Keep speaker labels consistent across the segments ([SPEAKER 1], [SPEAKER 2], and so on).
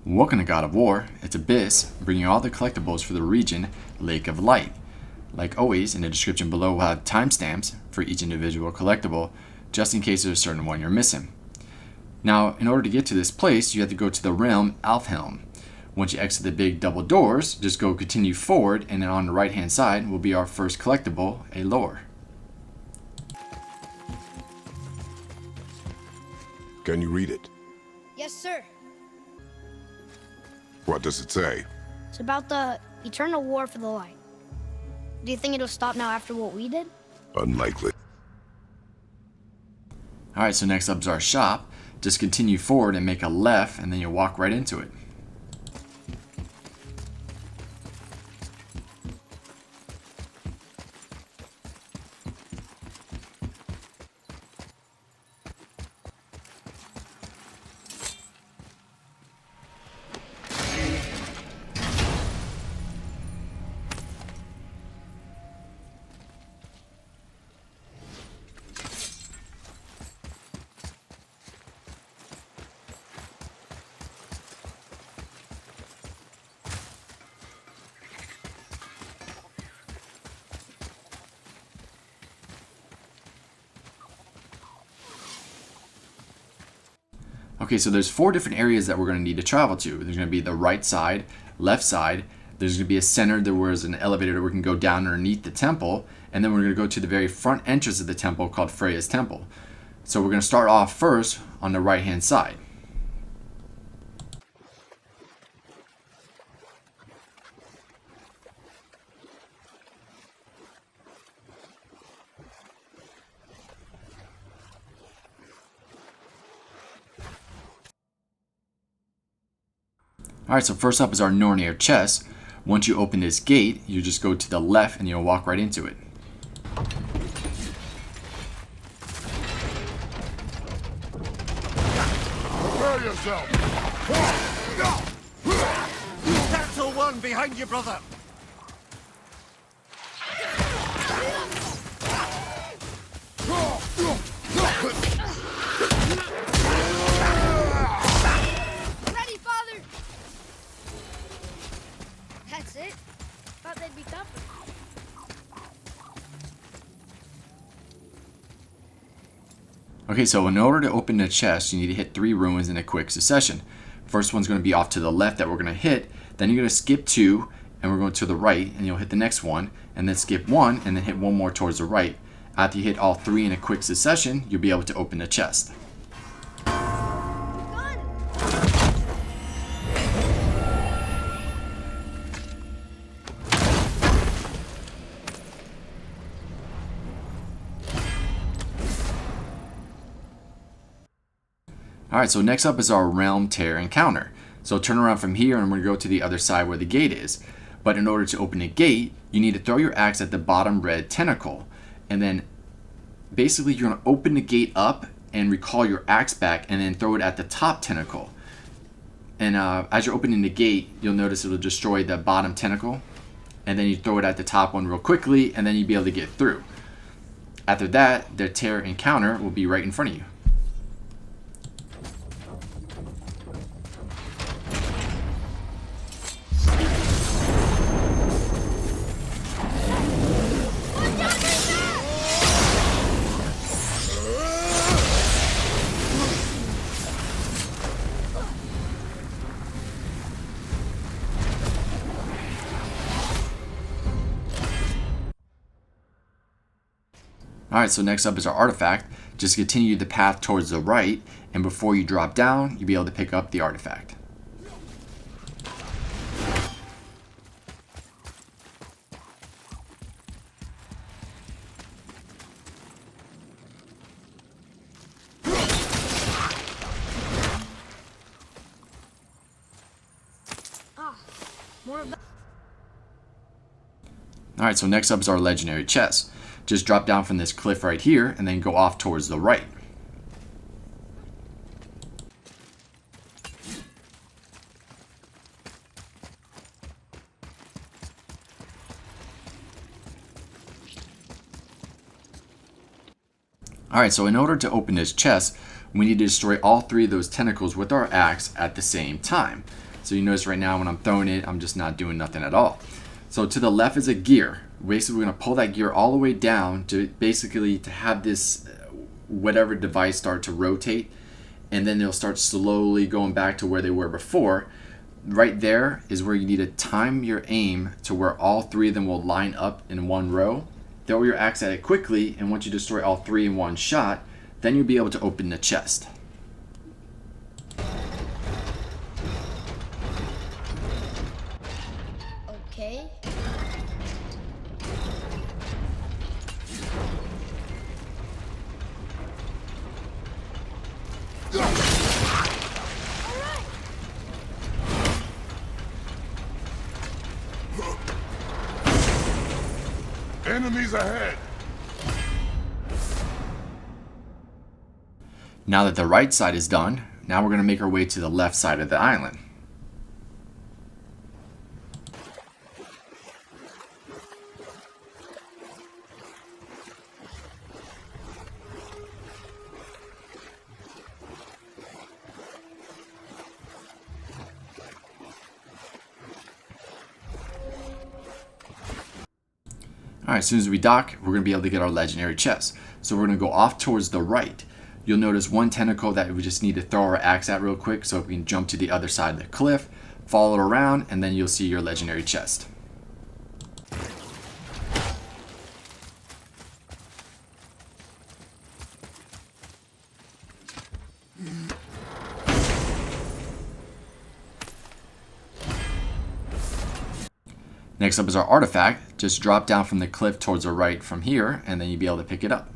[SPEAKER 1] Welcome to God of War, it's Abyss, bringing all the collectibles for the region Lake of Light. Like always, in the description below we'll have timestamps for each individual collectible, just in case there's a certain one you're missing. Now, in order to get to this place, you have to go to the realm Alfheim. Once you exit the big double doors, just go continue forward, and then on the right hand side will be our first collectible, a lore.
[SPEAKER 2] Can you read it?
[SPEAKER 3] Yes, sir.
[SPEAKER 2] What does it say?
[SPEAKER 3] It's about the eternal war for the light. Do you think it'll stop now after what we did?
[SPEAKER 2] Unlikely.
[SPEAKER 1] Alright, so next up is our shop. Just continue forward and make a left, and then you'll walk right into it. Okay, so there's 4 different areas that we're going to need to travel to. There's going to be the right side, left side, there's going to be a center, there was an elevator that we can go down underneath the temple, and then we're going to go to the very front entrance of the temple called Freya's temple. So we're going to start off first on the right hand side. Alright, so first up is our Nornir Chest. Once you open this gate, you just go to the left and you'll walk right into it.
[SPEAKER 2] Prepare yourself!
[SPEAKER 4] That's all one behind you, brother!
[SPEAKER 3] That's it? Thought they'd be tougher.
[SPEAKER 1] Okay, so in order to open the chest, you need to hit 3 runes in a quick succession. First one's going to be off to the left that we're going to hit, then you're going to skip 2, and we're going to the right, and you'll hit the next one, and then skip 1, and then hit 1 more towards the right. After you hit all 3 in a quick succession, you'll be able to open the chest. Alright, so next up is our Realm Tear encounter. So turn around from here and we're going to go to the other side where the gate is. But in order to open the gate, you need to throw your axe at the bottom red tentacle. And then basically you're going to open the gate up and recall your axe back and then throw it at the top tentacle. And as you're opening the gate, you'll notice it'll destroy the bottom tentacle. And then you throw it at the top one real quickly and then you'll be able to get through. After that, the Tear encounter will be right in front of you. Alright, so next up is our artifact. Just continue the path towards the right, and before you drop down, you'll be able to pick up the artifact.
[SPEAKER 3] More of that.
[SPEAKER 1] Alright, so next up is our legendary chest. Just drop down from this cliff right here and then go off towards the right. Alright, so in order to open this chest, we need to destroy all 3 of those tentacles with our axe at the same time. So you notice right now when I'm throwing it, I'm just not doing nothing at all. So to the left is a gear. Basically, we're going to pull that gear all the way down to basically to have this whatever device start to rotate, and then they'll start slowly going back to where they were before. Right there is where you need to time your aim to where all three of them will line up in one row. Throw your axe at it quickly, and once you destroy all three in one shot, then you'll be able to open the chest.
[SPEAKER 3] Okay.
[SPEAKER 2] Enemies ahead!
[SPEAKER 1] Now that the right side is done, now we're going to make our way to the left side of the island. Alright, as soon as we dock, we're going to be able to get our legendary chest. So we're going to go off towards the right. You'll notice one tentacle that we just need to throw our axe at real quick so we can jump to the other side of the cliff, follow it around, and then you'll see your legendary chest. Next up is our artifact. Just drop down from the cliff towards the right from here, and then you'll be able to pick it up.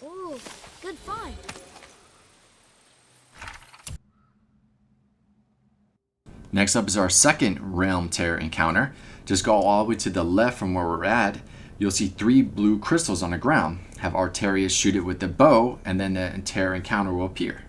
[SPEAKER 3] Ooh, good find.
[SPEAKER 1] Next up is our second realm tear encounter. Just go all the way to the left from where we're at. You'll see 3 blue crystals on the ground. Have Arterius shoot it with the bow, and then the tear encounter will appear.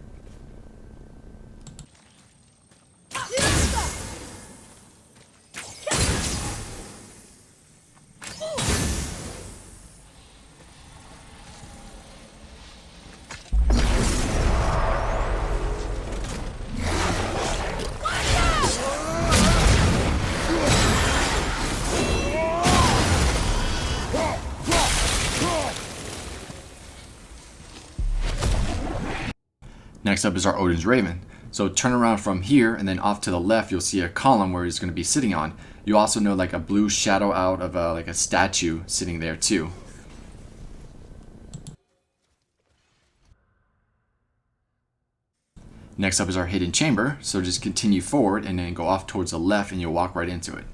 [SPEAKER 1] Next up is our Odin's Raven. So turn around from here, and then off to the left you'll see a column where he's going to be sitting on. You also know like a blue shadow out of like a statue sitting there too. Next up is our hidden chamber. So just continue forward and then go off towards the left and you'll walk right into it.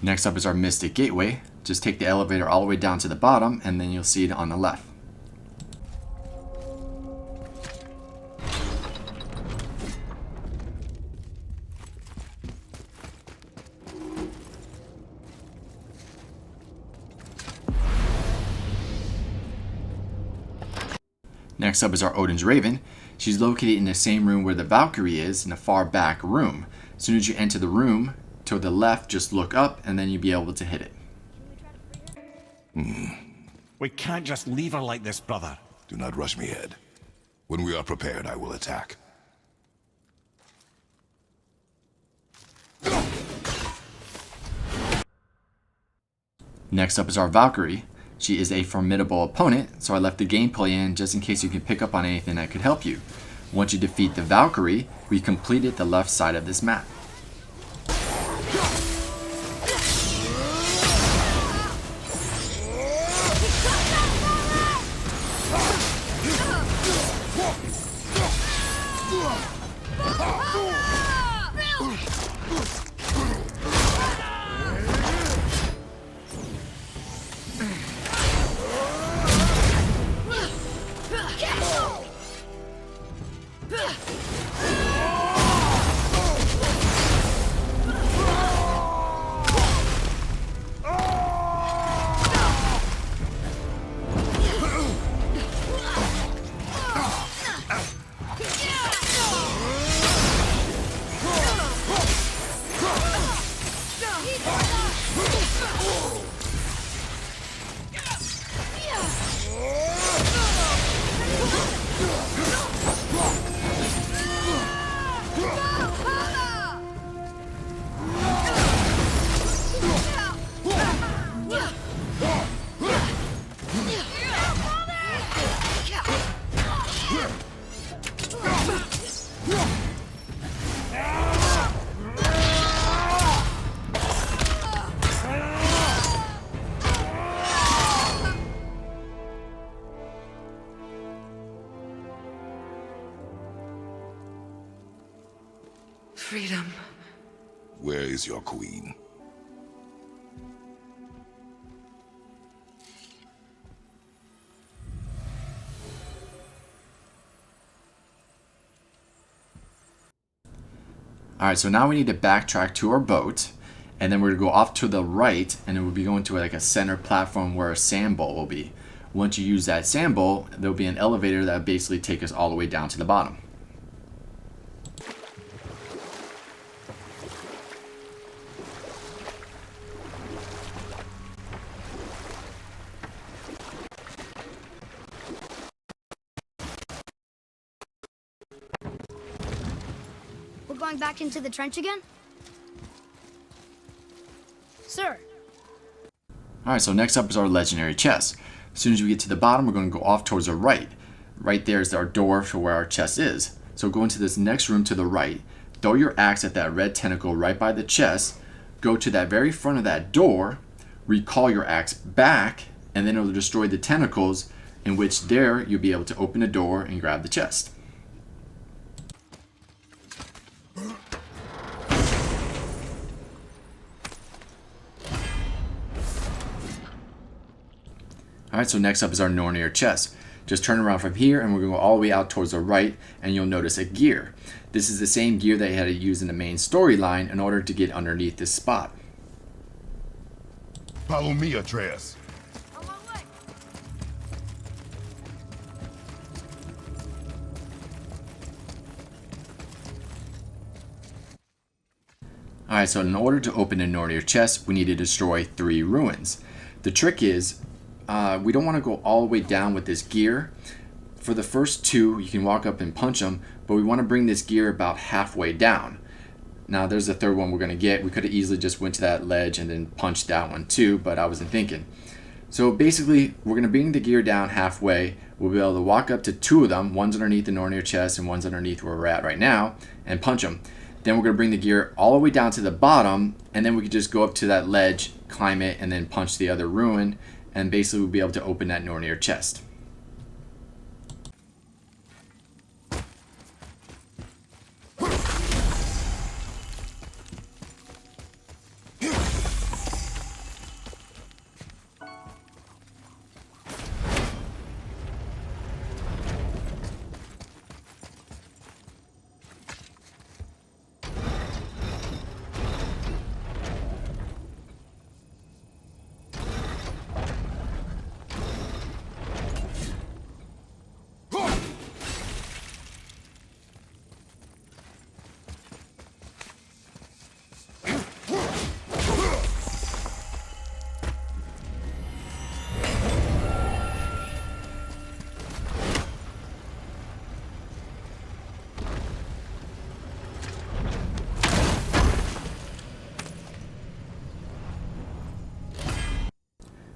[SPEAKER 1] Next up is our Mystic Gateway. Just take the elevator all the way down to the bottom and then you'll see it on the left. Next up is our Odin's Raven. She's located in the same room where the Valkyrie is, in a far back room. As soon as you enter the room, to the left, just look up, and then you'll be able to hit it.
[SPEAKER 4] We can't just leave her like this, brother.
[SPEAKER 2] Do not rush me, Ed. When we are prepared, I will attack.
[SPEAKER 1] Next up is our Valkyrie. She is a formidable opponent, so I left the gameplay in just in case you can pick up on anything that could help you. Once you defeat the Valkyrie, we completed the left side of this map.
[SPEAKER 5] Freedom.
[SPEAKER 2] Where is your queen?
[SPEAKER 1] Alright, so now we need to backtrack to our boat, and then we're going to go off to the right, and it will be going to like a center platform where a sandbowl will be. Once you use that sandbowl, there will be an elevator that will basically take us all the way down to the bottom.
[SPEAKER 3] We're going back into the trench again? Sir.
[SPEAKER 1] Alright, so next up is our legendary chest. As soon as we get to the bottom, we're going to go off towards the right. Right there is our door for where our chest is. So go into this next room to the right, throw your axe at that red tentacle right by the chest, go to that very front of that door, recall your axe back, and then it will destroy the tentacles, in which there you'll be able to open the door and grab the chest. Alright, so next up is our Nornir Chest. Just turn around from here and we're going to go all the way out towards the right, and you'll notice a gear. This is the same gear that you had to use in the main storyline in order to get underneath this spot.
[SPEAKER 2] Follow me, Atreus.
[SPEAKER 3] On my way.
[SPEAKER 1] Alright, so in order to open the Nornir Chest, we need to destroy 3 ruins. The trick is, we don't want to go all the way down with this gear. For the first 2, you can walk up and punch them, but we want to bring this gear about halfway down. Now there's the 3rd one we're going to get. We could have easily just went to that ledge and then punched that one too, but I wasn't thinking. So basically, we're going to bring the gear down halfway. We'll be able to walk up to 2 of them. One's underneath the Nornir Chest and one's underneath where we're at right now, and punch them. Then we're going to bring the gear all the way down to the bottom, and then we could just go up to that ledge, climb it, and then punch the other ruin. And basically we'll be able to open that Nornir Chest.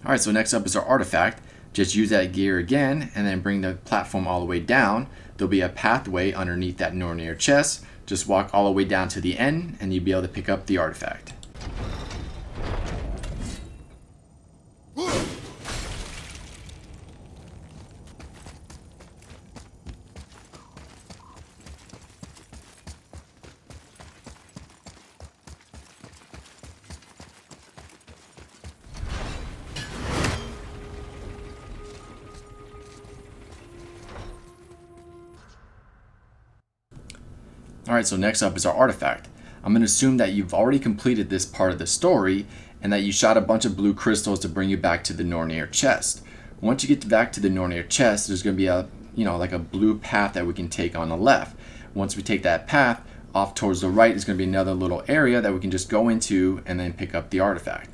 [SPEAKER 1] Alright, so next up is our artifact. Just use that gear again and then bring the platform all the way down. There'll be a pathway underneath that Nornir Chest. Just walk all the way down to the end and you'll be able to pick up the artifact. Alright, so next up is our artifact. I'm going to assume that you've already completed this part of the story and that you shot a bunch of blue crystals to bring you back to the Nornir Chest. Once you get back to the Nornir Chest, there's going to be a, like a blue path that we can take on the left. Once we take that path, off towards the right is going to be another little area that we can just go into and then pick up the artifact.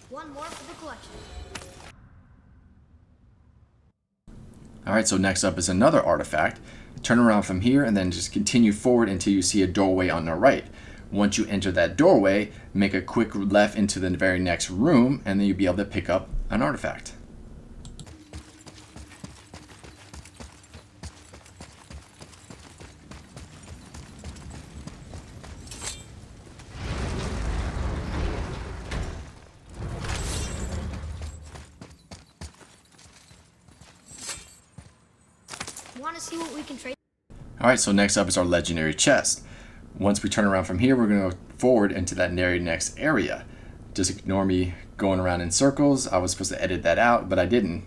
[SPEAKER 3] One more for the collection.
[SPEAKER 1] Alright, so next up is another artifact. Turn around from here and then just continue forward until you see a doorway on the right. Once you enter that doorway, make a quick left into the very next room, and then you'll be able to pick up an artifact.
[SPEAKER 3] Want to see what we can trade?
[SPEAKER 1] Alright, so next up is our legendary chest. Once we turn around from here, we're going to go forward into that very next area. Just ignore me going around in circles. I was supposed to edit that out, but I didn't.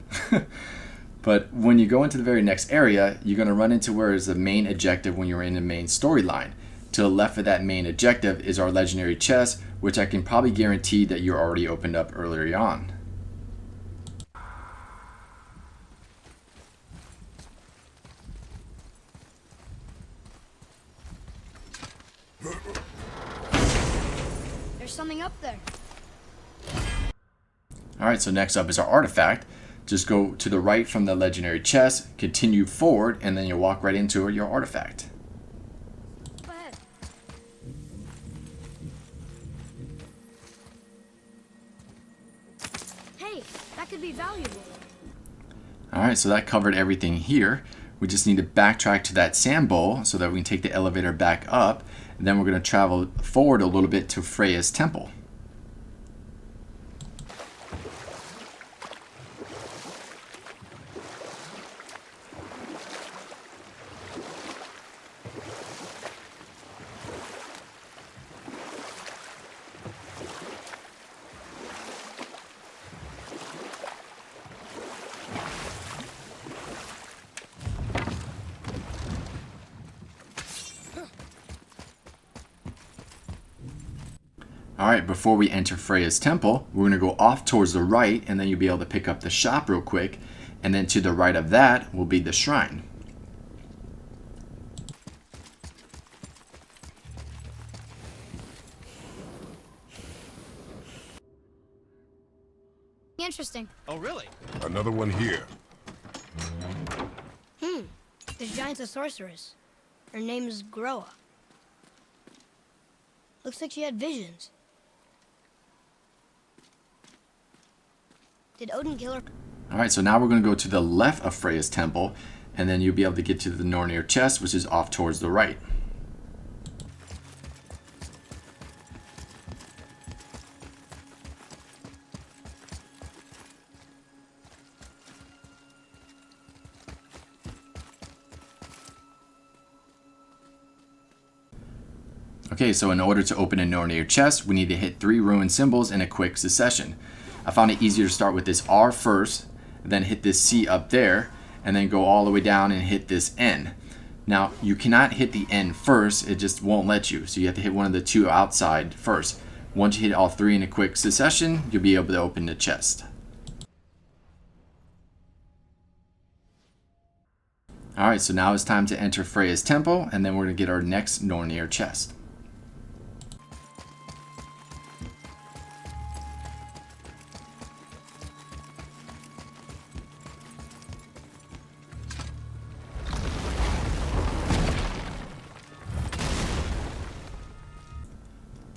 [SPEAKER 1] But when you go into the very next area, you're going to run into where is the main objective when you're in the main storyline. To the left of that main objective is our legendary chest, which I can probably guarantee that you already opened up earlier on.
[SPEAKER 3] There's something up there.
[SPEAKER 1] Alright, so next up is our artifact. Just go to the right from the legendary chest, continue forward, and then you'll walk right into your artifact.
[SPEAKER 3] Go ahead. Hey, that could be valuable.
[SPEAKER 1] Alright, so that covered everything here. We just need to backtrack to that sand bowl so that we can take the elevator back up. And then we're going to travel forward a little bit to Freya's temple. Alright, before we enter Freya's temple, we're going to go off towards the right, and then you'll be able to pick up the shop real quick. And then to the right of that will be the shrine.
[SPEAKER 3] Interesting.
[SPEAKER 4] Oh, really?
[SPEAKER 2] Another one here.
[SPEAKER 3] This giant's a sorceress. Her name is Groa. Looks like she had visions. Did Odin kill her?
[SPEAKER 1] Alright, so now we're going to go to the left of Freya's temple, and then you'll be able to get to the Nornir Chest, which is off towards the right. Okay, so in order to open a Nornir Chest, we need to hit 3 Rune Symbols in a quick succession. I found it easier to start with this R first, then hit this C up there, and then go all the way down and hit this N. Now, you cannot hit the N first, it just won't let you, so you have to hit one of the 2 outside first. Once you hit all 3 in a quick succession, you'll be able to open the chest. Alright, so now it's time to enter Freya's temple, and then we're going to get our next Nornir Chest.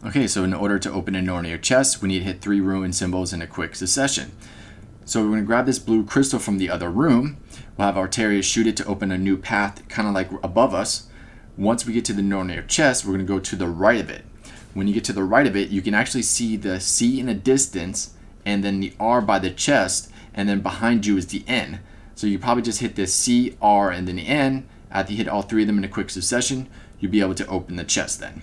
[SPEAKER 1] Okay, so in order to open a Nornir Chest, we need to hit 3 Rune Symbols in a quick succession. So we're going to grab this blue crystal from the other room. We'll have Arteria shoot it to open a new path, kind of like above us. Once we get to the Nornir Chest, we're going to go to the right of it. When you get to the right of it, you can actually see the C in the distance, and then the R by the chest, and then behind you is the N. So you probably just hit this C, R, and then the N. After you hit all 3 of them in a quick succession, you'll be able to open the chest then.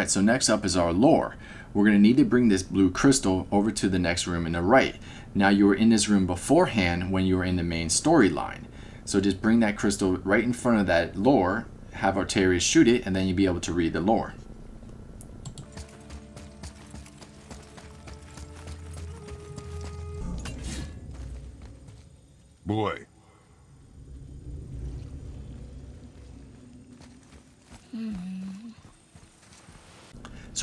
[SPEAKER 1] Alright, so next up is our lore. We're going to need to bring this blue crystal over to the next room in the right. Now you were in this room beforehand when you were in the main storyline. So just bring that crystal right in front of that lore, have Arterius shoot it, and then you'll be able to read the lore.
[SPEAKER 2] Boy.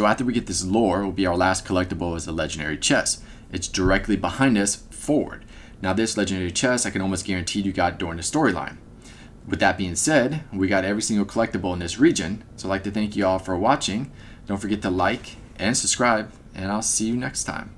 [SPEAKER 1] So after we get this lore, will be our last collectible is a legendary chest. It's directly behind us forward. Now this legendary chest I can almost guarantee you got during the storyline. With that being said, we got every single collectible in this region. So I'd like to thank you all for watching. Don't forget to like and subscribe, and I'll see you next time.